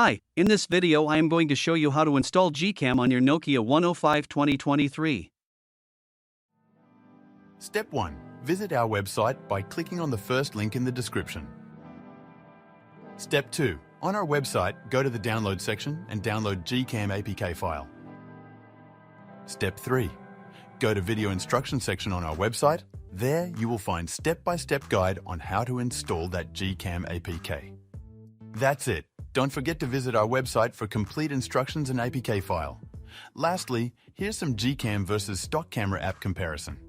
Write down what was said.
Hi, in this video I am going to show you how to install GCam on your Nokia 105 2023. Step 1. Visit our website by clicking on the first link in the description. Step 2. On our website, go to the download section and download GCam APK file. Step 3. Go to video instruction section on our website. There you will find step-by-step guide on how to install that GCam APK. That's it. Don't forget to visit our website for complete instructions and APK file. Lastly, here's some GCam versus stock camera app comparison.